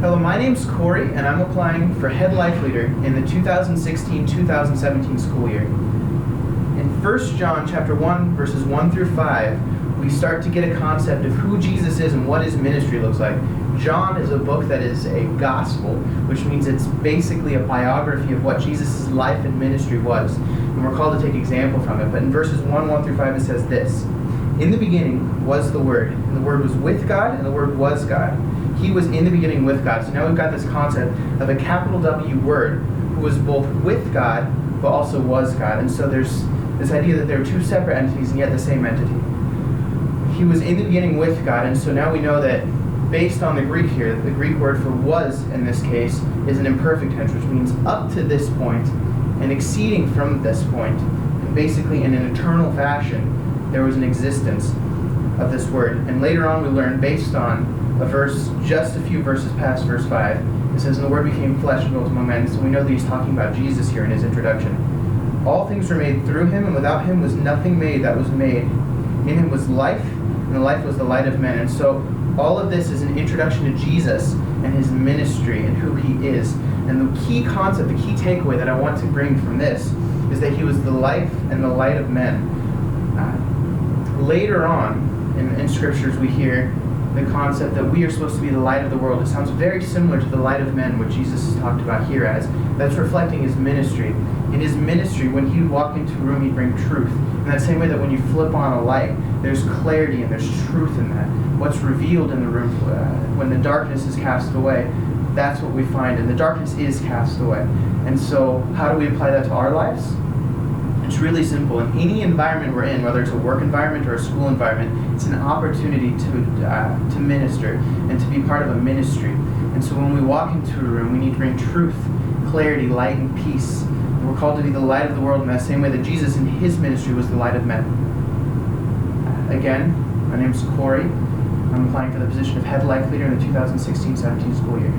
Hello, my name's Cory, and I'm applying for Head Life Leader in the 2016-2017 school year. In 1 John chapter 1, verses 1 through 5, we start to get a concept of who Jesus is and what his ministry looks like. John is a book that is a gospel, which means it's basically a biography of what Jesus' life and ministry was. And we're called to take example from it. But in verses 1 through 5, it says this: "In the beginning was the Word, and the Word was with God, and the Word was God. He was in the beginning with God." So now we've got this concept of a capital W Word who was both with God, but also was God. And so there's this idea that there are two separate entities and yet the same entity. He was in the beginning with God, and so now we know that based on the Greek here, the Greek word for was in this case is an imperfect tense, which means up to this point and exceeding from this point, and basically in an eternal fashion, there was an existence of this word. And later on we learn, based on a verse just a few verses past verse 5, it says, "And the Word became flesh and dwelt among men." So we know that he's talking about Jesus here in his introduction. "All things were made through him, and without him was nothing made that was made. In him was life, and the life was the light of men." And so all of this is an introduction to Jesus and his ministry and who he is. And the key concept, the key takeaway that I want to bring from this is that he was the life and the light of men. Later on in scriptures we hear the concept that we are supposed to be the light of the world. It sounds very similar to the light of men, what Jesus is talked about here as. That's reflecting his ministry. In his ministry, when he would walk into a room, he'd bring truth. In that same way that when you flip on a light, there's clarity and there's truth in that. What's revealed in the room when the darkness is cast away, that's what we find, and the darkness is cast away. And so how do we apply that to our lives? It's really simple. In any environment we're in, whether it's a work environment or a school environment, it's an opportunity to minister and to be part of a ministry. And so when we walk into a room, we need to bring truth, clarity, light, and peace. And we're called to be the light of the world in that same way that Jesus in his ministry was the light of men. Again, my name's Cory. I'm applying for the position of Head Life Leader in the 2016-17 school year.